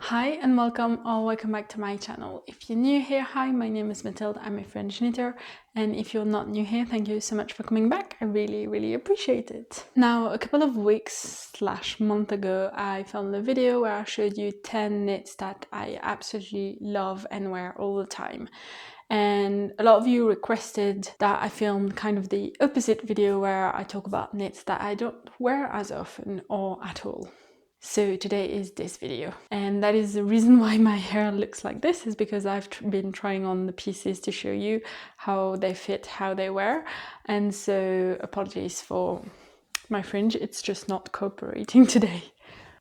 Hi and welcome or welcome back to my channel. If you're new here, hi, my name is Mathilde, I'm a French knitter, and if you're not new here, thank you so much for coming back. I really appreciate it. Now, a couple of weeks/month ago, I filmed a video where I showed you 10 knits that I absolutely love and wear all the time. And a lot of you requested that I filmed kind of the opposite video where I talk about knits that I don't wear as often or at all. So today is this video, and that is the reason why my hair looks like this, is because I've been trying on the pieces to show you how they fit, how they wear, and so apologies for my fringe, it's just not cooperating today.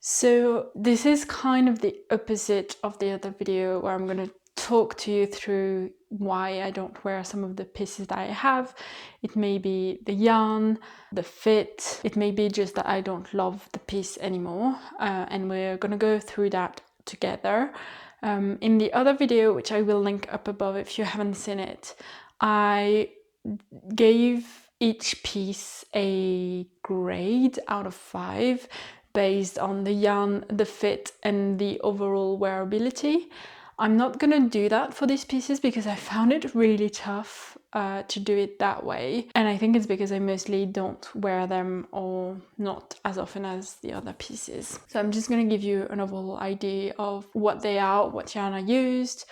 So this is kind of the opposite of the other video where I'm going to talk to you through why I don't wear some of the pieces that I have. It may be the yarn, the fit, it may be just that I don't love the piece anymore, and we're gonna go through that together. In the other video, which I will link up above if you haven't seen it, I gave each piece a grade out of 5 based on the yarn, the fit, and the overall wearability. I'm not gonna do that for these pieces because I found it really tough to do it that way, and I think it's because I mostly don't wear them or not as often as the other pieces. So I'm just gonna give you an overall idea of what they are, what yarn I used,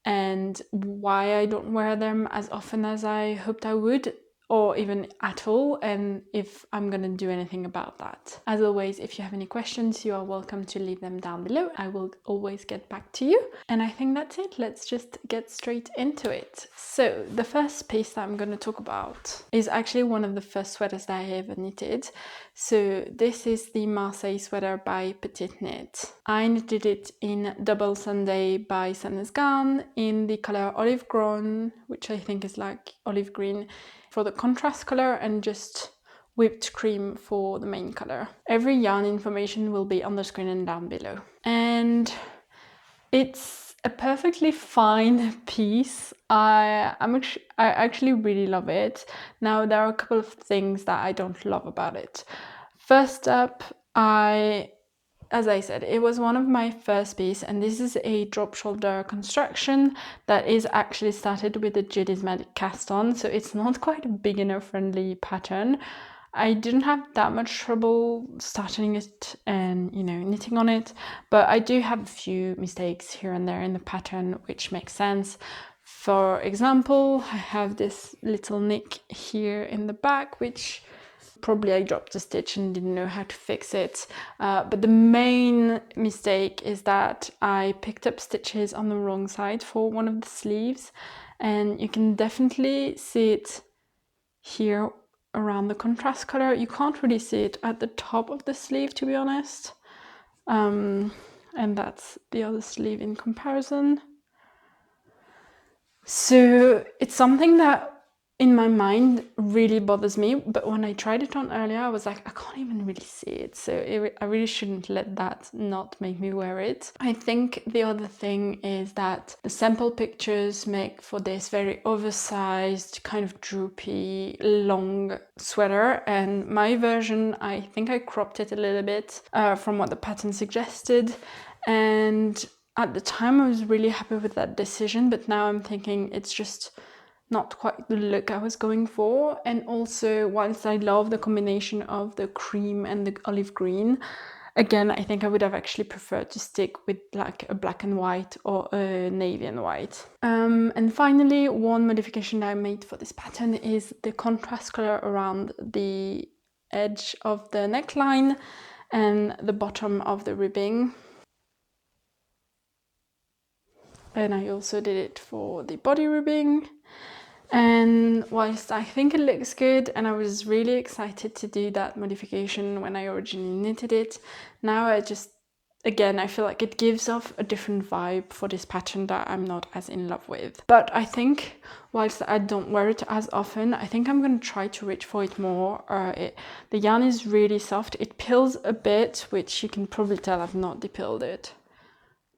and why I don't wear them as often as I hoped I would, or even at all, and if I'm gonna do anything about that. As always, if you have any questions, you are welcome to leave them down below. I will always get back to you. And I think that's it. Let's just get straight into it. So the first piece that I'm gonna talk about is actually one of the first sweaters that I ever knitted. So this is the Marseille sweater by Toksknits. I knitted it in Double Sunday by Sunless Garn in the color olive green, which I think is like olive green for the contrast color, and just whipped cream for the main color. Every yarn information will be on the screen and down below. And it's a perfectly fine piece. I actually really love it. Now, there are a couple of things that I don't love about it. First up, as I said, it was one of my first pieces, and this is a drop shoulder construction that is actually started with the Judy's Magic cast on, so it's not quite a beginner friendly pattern. I didn't have that much trouble starting it and, knitting on it, but I do have a few mistakes here and there in the pattern, which makes sense. For example, I have this little nick here in the back, which probably I dropped a stitch and didn't know how to fix it. But the main mistake is that I picked up stitches on the wrong side for one of the sleeves, and you can definitely see it here around the contrast color. You can't really see it at the top of the sleeve, to be honest. And that's the other sleeve in comparison. So it's something that in my mind really bothers me, but when I tried it on earlier, I was like, I can't even really see it, so I really shouldn't let that not make me wear it. I think the other thing is that the sample pictures make for this very oversized, kind of droopy, long sweater, and my version, I think I cropped it a little bit from what the pattern suggested, and at the time I was really happy with that decision, but now I'm thinking it's just not quite the look I was going for. And also, whilst I love the combination of the cream and the olive green, again, I think I would have actually preferred to stick with like a black and white or a navy and white. And finally, one modification that I made for this pattern is the contrast color around the edge of the neckline and the bottom of the ribbing. And I also did it for the body ribbing. And whilst I think it looks good, and I was really excited to do that modification when I originally knitted it, now I feel like it gives off a different vibe for this pattern that I'm not as in love with. But I think whilst I don't wear it as often, I think I'm going to try to reach for it more. The yarn is really soft. It peels a bit, which you can probably tell I've not depilled it.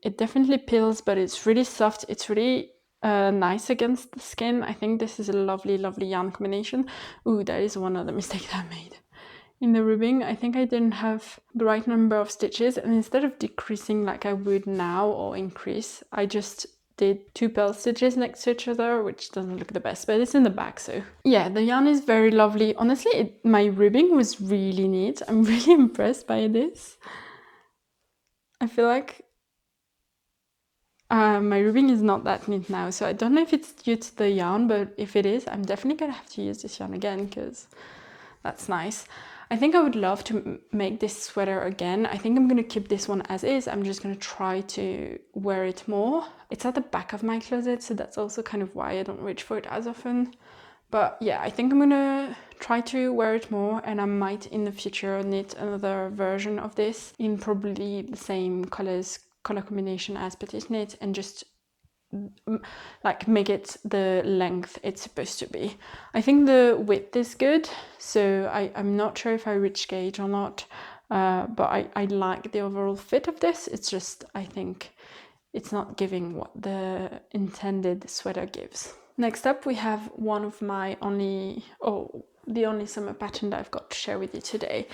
It definitely peels, but it's really soft. It's really nice against the skin. I think this is a lovely yarn combination. Ooh, that is one other mistake that I made. in the ribbing. I think I didn't have the right number of stitches, and instead of decreasing like I would now or increase, I just did 2 pearl stitches next to each other, which doesn't look the best, but it's in the back. So yeah, the yarn is very lovely. Honestly, my ribbing was really neat. I'm really impressed by this. I feel like my ribbing is not that neat now, so I don't know if it's due to the yarn, but if it is, I'm definitely gonna have to use this yarn again because that's nice. I think I would love to make this sweater again. I think I'm gonna keep this one as is. I'm just gonna try to wear it more. It's at the back of my closet, so that's also kind of why I don't reach for it as often. But yeah, I think I'm gonna try to wear it more, and I might in the future knit another version of this in probably the same color combination as Petite Knit, and just like make it the length it's supposed to be. I think the width is good, so I'm not sure if I reach gauge or not, but I like the overall fit of this. It's just, I think it's not giving what the intended sweater gives. Next up, we have one of my the only summer pattern that I've got to share with you today.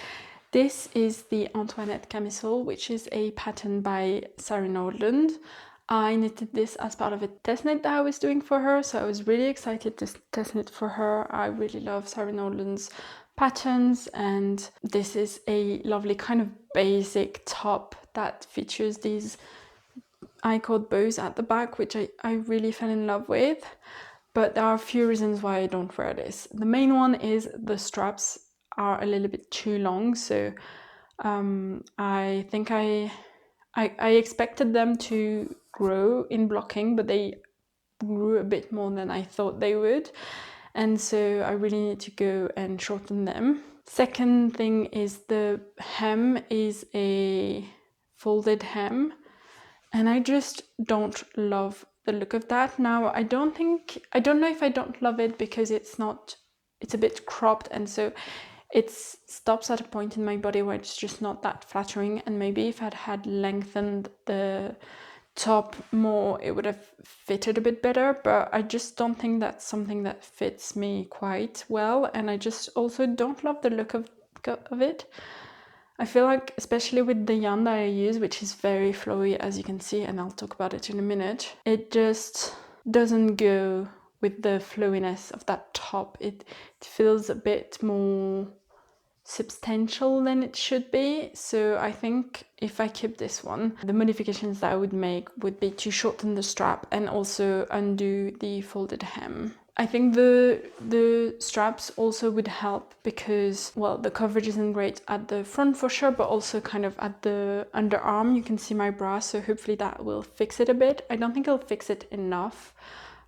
This is the Antoinette camisole, which is a pattern by Sarah Nordland. I knitted this as part of a test knit that I was doing for her, so I was really excited to test knit for her. I really love Sarah Nordland's patterns, and this is a lovely kind of basic top that features these I-cord bows at the back, which I really fell in love with. But there are a few reasons why I don't wear this. The main one is the straps are a little bit too long, so I think I expected them to grow in blocking, but they grew a bit more than I thought they would, and so I really need to go and shorten them. Second thing is the hem is a folded hem, and I just don't love the look of that. Now, I don't know if I don't love it because it's a bit cropped, and so it stops at a point in my body where it's just not that flattering, and maybe if I'd had lengthened the top more, it would have fitted a bit better, but I just don't think that's something that fits me quite well, and I just also don't love the look of it. I feel like, especially with the yarn that I use, which is very flowy, as you can see, and I'll talk about it in a minute, it just doesn't go with the flowiness of that top. It feels a bit more substantial than it should be. So I think if I keep this one, the modifications that I would make would be to shorten the strap and also undo the folded hem. I think the straps also would help because, well, the coverage isn't great at the front for sure, but also kind of at the underarm. You can see my bra, so hopefully that will fix it a bit. I don't think it'll fix it enough.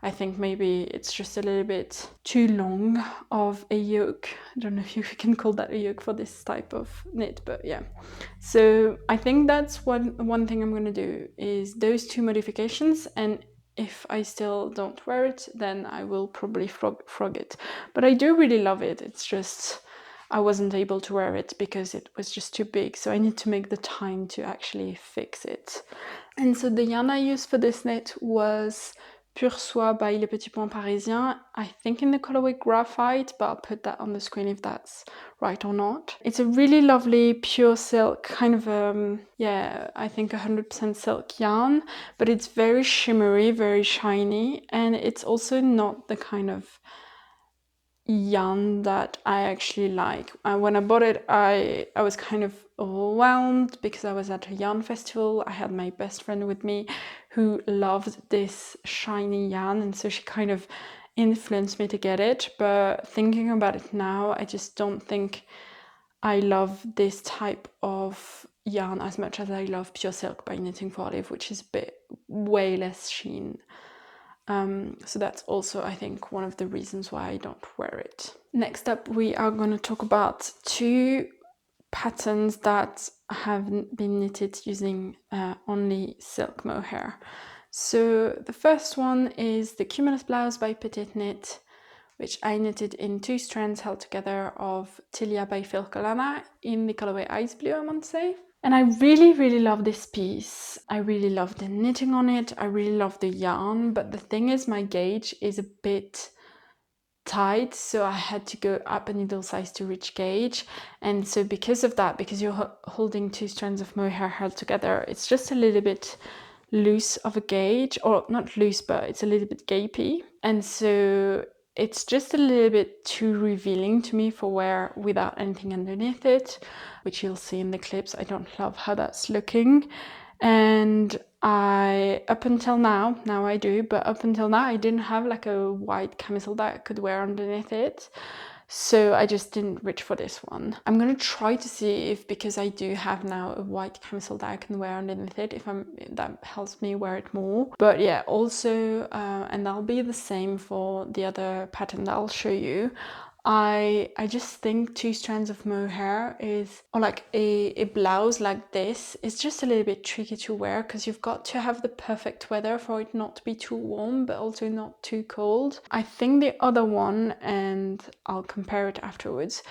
I think maybe it's just a little bit too long of a yoke. I don't know if you can call that a yoke for this type of knit, but yeah. So I think that's one thing I'm going to do is those two modifications, and if I still don't wear it, then I will probably frog it. But I do really love it. It's just I wasn't able to wear it because it was just too big, so I need to make the time to actually fix it. And so the yarn I used for this knit was Pure Soie by Les Petits Points Parisiens, I think in the colorway Graphite, but I'll put that on the screen if that's right or not. It's a really lovely pure silk, kind of, I think 100% silk yarn, but it's very shimmery, very shiny, and it's also not the kind of yarn that I actually like. When I bought it, I was kind of overwhelmed because I was at a yarn festival. I had my best friend with me who loved this shiny yarn, and so she kind of influenced me to get it. But thinking about it now, I just don't think I love this type of yarn as much as I love Pure Silk by Knitting for Olive, which is way less sheen. So that's also, I think, one of the reasons why I don't wear it. Next up, we are going to talk about two patterns that have been knitted using only silk mohair. So the first one is the Cumulus Blouse by Petite Knit, which I knitted in 2 strands held together of Tilia by Olanna in the colorway Ice Blue, I want to say. And I really, really love this piece. I really love the knitting on it. I really love the yarn, but the thing is my gauge is a bit tight, so I had to go up a needle size to reach gauge. And so because of that, because you're holding 2 strands of mohair held together, it's just a little bit loose of a gauge, or not loose, but it's a little bit gapey, and so it's just a little bit too revealing to me for wear without anything underneath it, which you'll see in the clips. I don't love how that's looking. And up until now I do, but up until now I didn't have like a white camisole that I could wear underneath it, so I just didn't reach for this one. I'm gonna try to see if, because I do have now a white camisole that I can wear underneath it, if that helps me wear it more. But yeah, also, and that'll be the same for the other pattern that I'll show you, I just think 2 strands of mohair is, or like a blouse like this, is just a little bit tricky to wear, because you've got to have the perfect weather for it not to be too warm but also not too cold. I think the other one, and I'll compare it afterwards,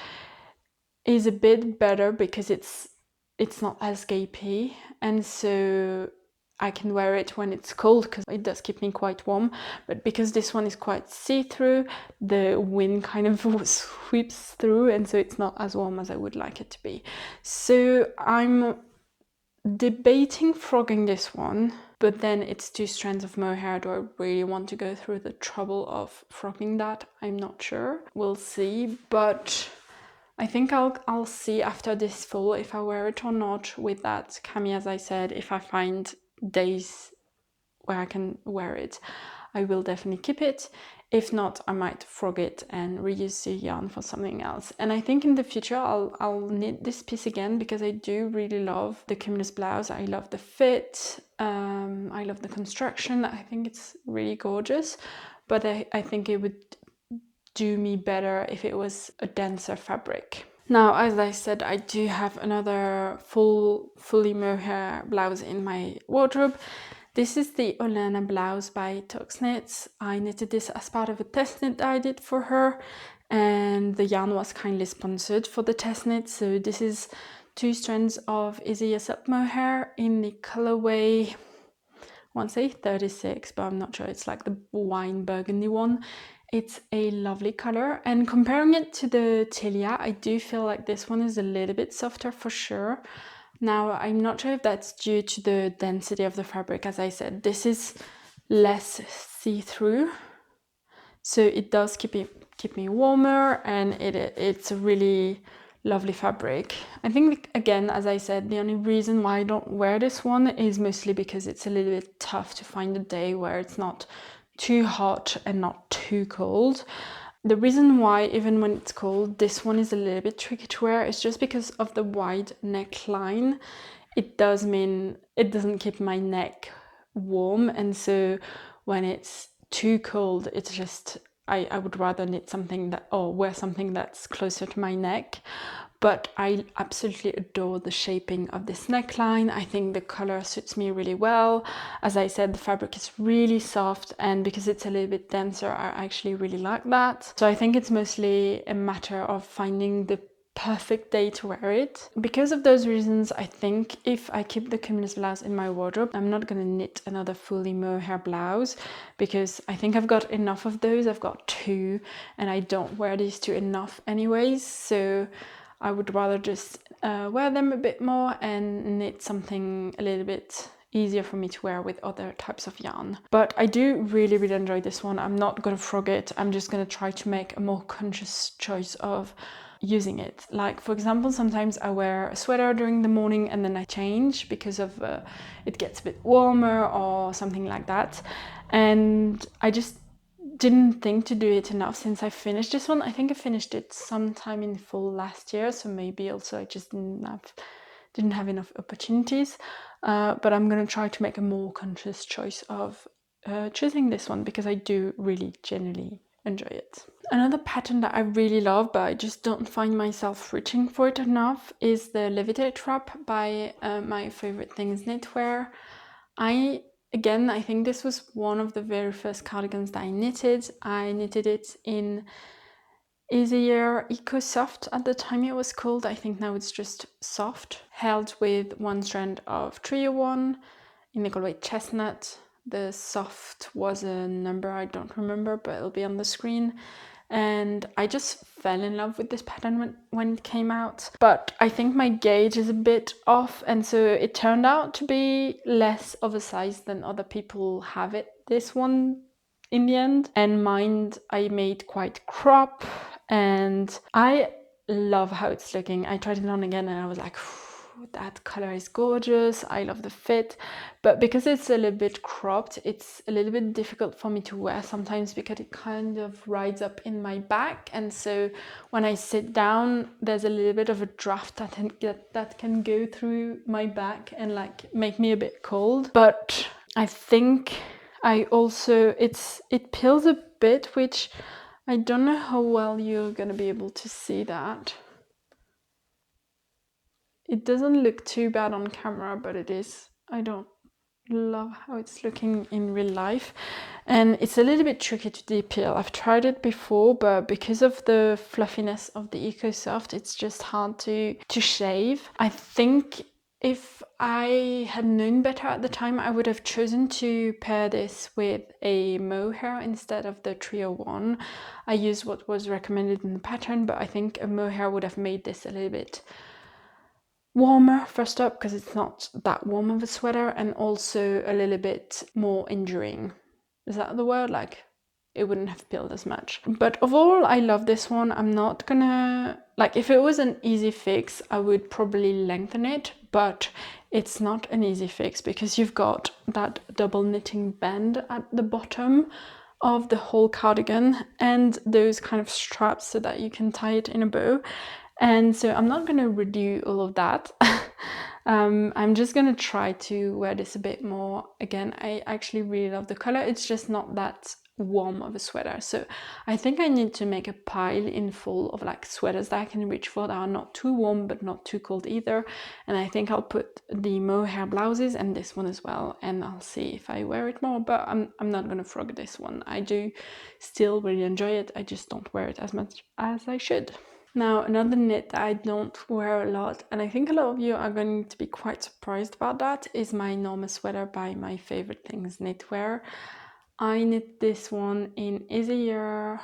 is a bit better because it's not as gapey, and so I can wear it when it's cold because it does keep me quite warm. But because this one is quite see-through, the wind kind of sweeps through, and so it's not as warm as I would like it to be. So I'm debating frogging this one, but then it's 2 strands of mohair. Do I really want to go through the trouble of frogging that? I'm not sure. We'll see, but I think I'll see after this fall if I wear it or not with that cami. As I said, if I find days where I can wear it, I will definitely keep it. If not, I might frog it and reuse the yarn for something else. And I think in the future I'll knit this piece again, because I do really love the Olanna blouse. I love the fit, I love the construction. I think it's really gorgeous, but I think it would do me better if it was a denser fabric. Now, as I said, I do have another fully mohair blouse in my wardrobe. This is the Olanna Blouse by Toksknits. I knitted this as part of a test knit I did for her, and the yarn was kindly sponsored for the test knit. So this is 2 strands of Isager silk mohair in the colorway, I want to say 36, but I'm not sure. It's like the wine burgundy one. It's a lovely color, and comparing it to the Tilia, I do feel like this one is a little bit softer for sure. Now, I'm not sure if that's due to the density of the fabric. As I said, this is less see-through, so it does keep me warmer, and it's a really lovely fabric. I think, again, as I said, the only reason why I don't wear this one is mostly because it's a little bit tough to find a day where it's not too hot and not too cold. The reason why, even when it's cold, this one is a little bit tricky to wear is just because of the wide neckline. It does mean it doesn't keep my neck warm, and so when it's too cold, it's just, I would rather knit something that, or wear something that's closer to my neck. But I absolutely adore the shaping of this neckline. I think the color suits me really well. As I said, the fabric is really soft, and because it's a little bit denser, I actually really like that. So I think it's mostly a matter of finding the perfect day to wear it. Because of those reasons, I think if I keep the Olanna blouse in my wardrobe, I'm not going to knit another fully mohair blouse, because I think I've got enough of those. I've got 2, and I don't wear these 2 enough anyways, so I would rather just wear them a bit more and knit something a little bit easier for me to wear with other types of yarn. But I do really, really enjoy this one. I'm not going to frog it. I'm just going to try to make a more conscious choice of using it. Like, for example, sometimes I wear a sweater during the morning and then I change because of it gets a bit warmer or something like that. And I just didn't think to do it enough since I finished this one. I think I finished it sometime in fall last year, so maybe also I just didn't have enough opportunities. But I'm going to try to make a more conscious choice of choosing this one, because I do really genuinely enjoy it. Another pattern that I really love, but I just don't find myself reaching for it enough, is the Levitate wrap by My Favorite Things Knitwear. Again, I think this was one of the very first cardigans that I knitted. I knitted it in Isager Eco Soft at the time it was called. I think now it's just soft. Held with 1 strand of 301 in the colorway Chestnut. The soft was a number I don't remember, but it'll be on the screen. and I just fell in love with this pattern when it came out. But I think my gauge is a bit off, and so it turned out to be less of a size than other people have it, this one, in the end. And mine I made quite crop, and I love how it's looking. I tried it on again and I was like, that color is gorgeous. I love the fit, but because it's a little bit cropped, it's a little bit difficult for me to wear sometimes because it kind of rides up in my back, and so when I sit down there's a little bit of a draft that can go through my back and like make me a bit cold. But I think I also, it peels a bit, which I don't know how well you're gonna be able to see that. It doesn't look too bad on camera, but it is. I don't love how it's looking in real life, and it's a little bit tricky to depeel. I've tried it before, but because of the fluffiness of the EcoSoft, it's just hard to shave. I think if I had known better at the time, I would have chosen to pair this with a mohair instead of the 301. I used what was recommended in the pattern, but I think a mohair would have made this a little bit warmer, first up, because it's not that warm of a sweater, and also a little bit more enduring. Is that the word? Like, it wouldn't have peeled as much. But overall, I love this one. I'm not gonna, like, if it was an easy fix, I would probably lengthen it, but it's not an easy fix because you've got that double knitting band at the bottom of the whole cardigan and those kind of straps so that you can tie it in a bow. And so I'm not going to redo all of that. I'm just going to try to wear this a bit more. Again, I actually really love the color. It's just not that warm of a sweater. So I think I need to make a pile in full of like sweaters that I can reach for that are not too warm but not too cold either. And I think I'll put the mohair blouses and this one as well, and I'll see if I wear it more. But I'm not going to frog this one. I do still really enjoy it. I just don't wear it as much as I should. Now, another knit that I don't wear a lot, and I think a lot of you are going to be quite surprised about that, is my normal sweater by My Favorite Things Knitwear. I knit this one in Isager,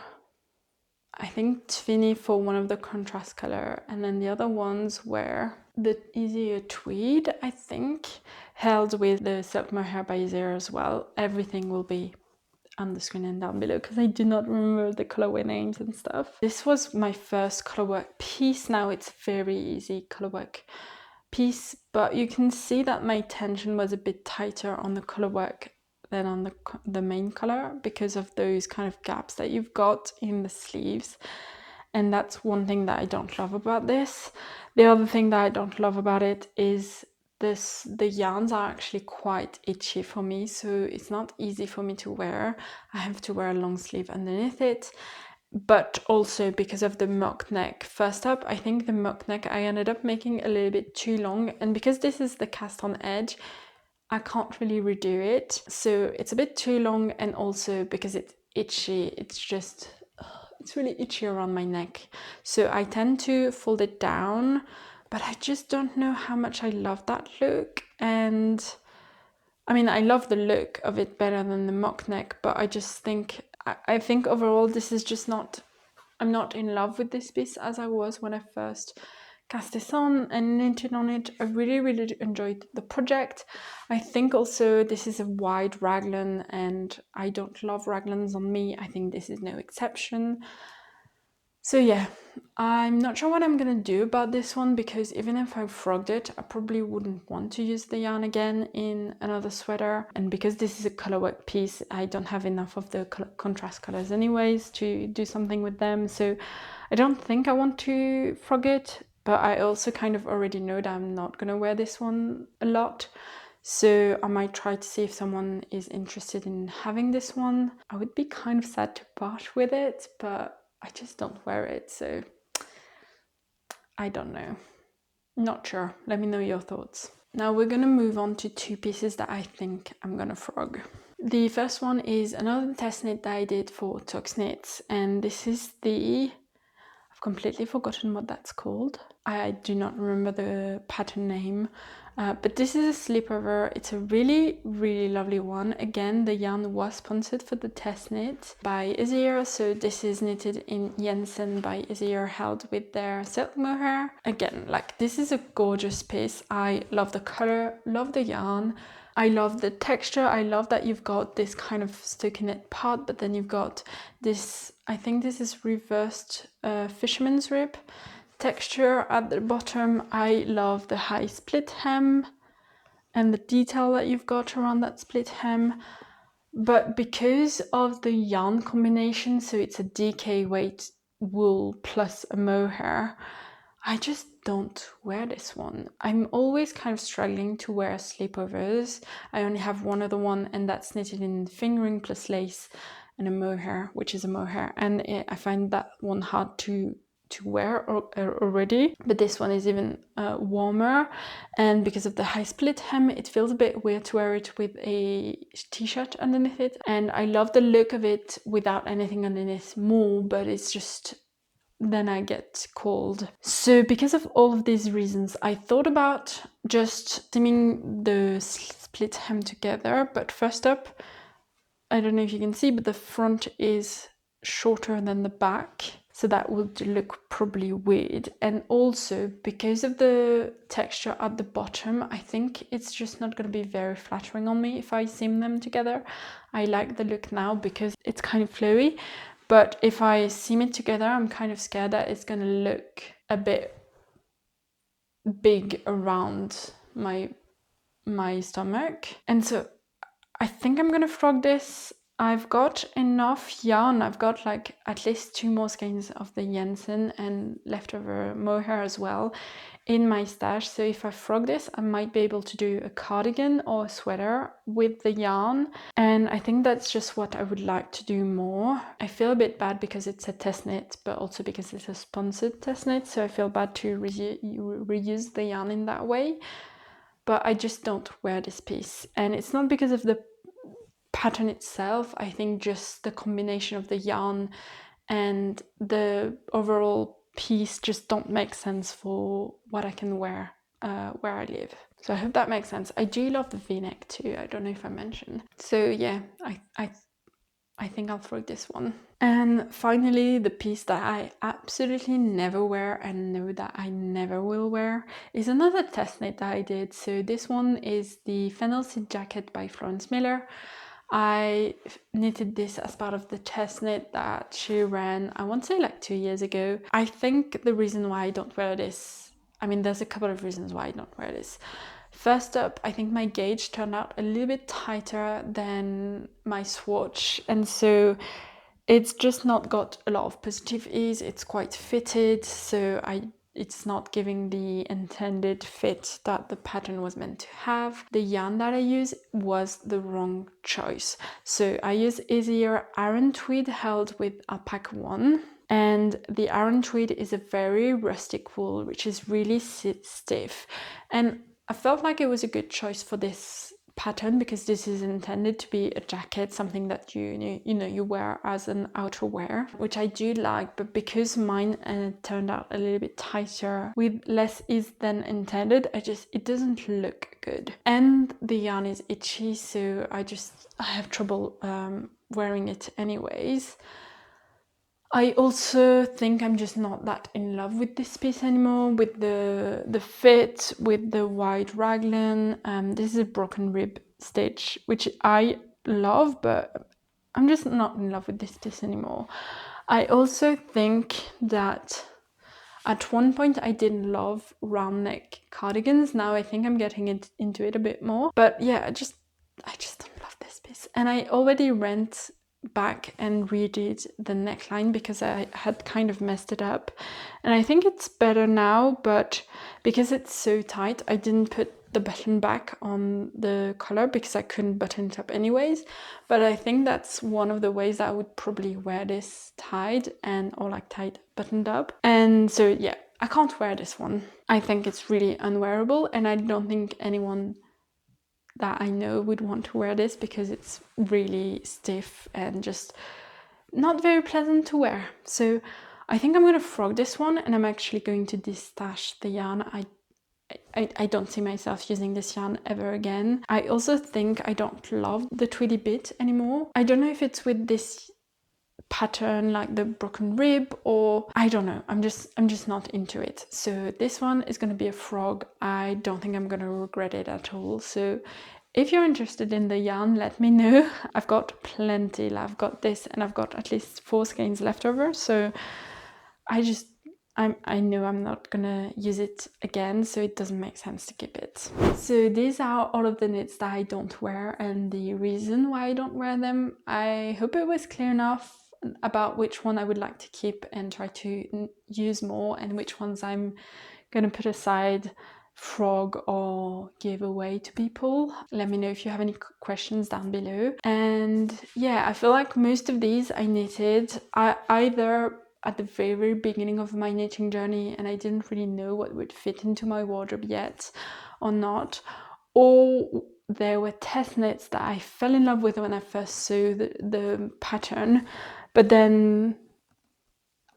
I think Tweed for one of the contrast color, and then the other ones were the Isager Tweed, I think, held with the silk mohair by Isager as well. Everything will be on the screen and down below because I do not remember the colorway names and stuff. This was my first colorwork piece. Now it's very easy colorwork piece, but you can see that my tension was a bit tighter on the colorwork than on the main color because of those kind of gaps that you've got in the sleeves, and that's one thing that I don't love about this. The other thing that I don't love about it is the yarns are actually quite itchy for me, so it's not easy for me to wear. I have to wear a long sleeve underneath it, but also because of the mock neck. First up, I think the mock neck I ended up making a little bit too long, and because this is the cast on edge, I can't really redo it, so it's a bit too long, and also because it's itchy, it's really itchy around my neck, so I tend to fold it down. But I just don't know how much I love that look, and I mean, I love the look of it better than the mock neck, but I just think, I think overall this is just not, I'm not in love with this piece as I was when I first cast this on and knitted on it. I really enjoyed the project. I think also this is a wide raglan, and I don't love raglans on me. I think this is no exception. So yeah, I'm not sure what I'm gonna do about this one, because even if I frogged it, I probably wouldn't want to use the yarn again in another sweater. And because this is a colorwork piece, I don't have enough of the contrast colors anyways to do something with them. So I don't think I want to frog it, but I also kind of already know that I'm not gonna wear this one a lot. So I might try to see if someone is interested in having this one. I would be kind of sad to part with it, but I just don't wear it, so I don't know. Not sure. Let me know your thoughts. Now we're gonna move on to two pieces that I think I'm gonna frog. The first one is another test knit that I did for Toksknits, and this is the, I've completely forgotten what that's called. I do not remember the pattern name, but this is a slipover. It's a really, really lovely one. Again, the yarn was sponsored for the testknit by Isager, so this is knitted in Jensen by Isager, held with their silk mohair. Again, like, this is a gorgeous piece. I love the color, love the yarn. I love the texture. I love that you've got this kind of stockinette part, but then you've got this, I think this is reversed fisherman's rib texture at the bottom. I love the high split hem and the detail that you've got around that split hem. But because of the yarn combination, so it's a DK weight wool plus a mohair, I just don't wear this one. I'm always kind of struggling to wear slipovers. I only have one other one, and that's knitted in fingering plus lace and a mohair, which is a mohair, and I find that one hard to wear already, but this one is even warmer, and because of the high split hem, it feels a bit weird to wear it with a t-shirt underneath it. And I love the look of it without anything underneath more, but it's just, then I get cold. So because of all of these reasons, I thought about just seaming the split hem together. But first up, I don't know if you can see, but the front is shorter than the back, so that would look probably weird. And also, because of the texture at the bottom, I think it's just not going to be very flattering on me if I seam them together. I like the look now because it's kind of flowy, but if I seam it together, I'm kind of scared that it's going to look a bit big around my stomach. And so I think I'm gonna frog this. I've got enough yarn. I've got like at least 2 more skeins of the Jensen and leftover mohair as well in my stash. So if I frog this, I might be able to do a cardigan or a sweater with the yarn. And I think that's just what I would like to do more. I feel a bit bad because it's a test knit, but also because it's a sponsored test knit. So I feel bad to reuse the yarn in that way. But I just don't wear this piece. And it's not because of the pattern itself. I think just the combination of the yarn and the overall piece just don't make sense for what I can wear where I live. So I hope that makes sense. I do love the v-neck too. I don't know if I mentioned. So yeah, I think I'll throw this one. And finally, the piece that I absolutely never wear and know that I never will wear is another test knit that I did. So this one is the Fennel Seed Jacket by Florence Miller. I knitted this as part of the test knit that she ran, I want to say like 2 years ago. I think the reason why I don't wear this, I mean, there's a couple of reasons why I don't wear this. First up, I think my gauge turned out a little bit tighter than my swatch, and so it's just not got a lot of positive ease. It's quite fitted, so it's not giving the intended fit that the pattern was meant to have. The yarn that I use was the wrong choice. So I use Isager Aran Tweed held with Alpaca 1. And the Aran Tweed is a very rustic wool, which is really stiff. And I felt like it was a good choice for this pattern because this is intended to be a jacket, something that you wear as an outerwear, which I do like. But because mine turned out a little bit tighter with less ease than intended, it doesn't look good, and the yarn is itchy, so I have trouble wearing it anyways. I also think I'm just not that in love with this piece anymore, with the fit, with the wide raglan. This is a broken rib stitch, which I love, but I'm just not in love with this piece anymore. I also think that at one point I didn't love round neck cardigans. Now I think I'm getting into it a bit more. But yeah, I just don't love this piece. And I already went back and redid the neckline because I had kind of messed it up, and I think it's better now, but because it's so tight I didn't put the button back on the collar because I couldn't button it up anyways. But I think that's one of the ways I would probably wear this tied or like tied buttoned up. And so yeah, I can't wear this one. I think it's really unwearable, and I don't think anyone that I know would want to wear this because it's really stiff and just not very pleasant to wear. So I think I'm gonna frog this one, and I'm actually going to destash the yarn. I don't see myself using this yarn ever again. I also think I don't love the Tweedy bit anymore. I don't know if it's with this pattern, like the broken rib, or I don't know. I'm just not into it. So this one is going to be a frog. I don't think I'm going to regret it at all. So if you're interested in the yarn, let me know. I've got plenty. I've got this, and I've got at least 4 skeins left over. So I know I'm not gonna use it again, so it doesn't make sense to keep it. So these are all of the knits that I don't wear and the reason why I don't wear them. I hope it was clear enough about which one I would like to keep and try to use more, and which ones I'm gonna put aside, frog, or give away to people. Let me know if you have any questions down below. And yeah, I feel like most of these I knitted either at the very beginning of my knitting journey, and I didn't really know what would fit into my wardrobe yet or not, or there were test knits that I fell in love with when I first saw the pattern, but then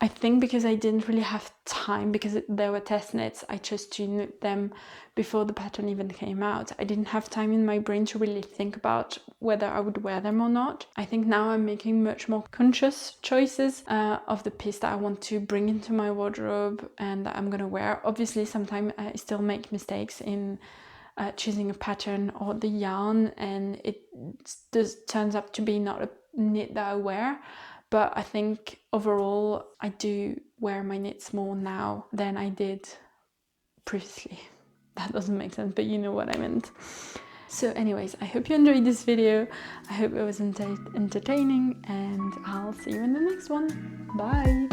I think because I didn't really have time, because there were test knits, I chose to knit them before the pattern even came out. I didn't have time in my brain to really think about whether I would wear them or not. I think now I'm making much more conscious choices of the piece that I want to bring into my wardrobe and that I'm gonna wear. Obviously, sometimes I still make mistakes in choosing a pattern or the yarn, and it just turns up to be not a knit that I wear. But I think overall I do wear my knits more now than I did previously. That doesn't make sense, but you know what I meant. So anyways, I hope you enjoyed this video. I hope it was entertaining, and I'll see you in the next one. Bye!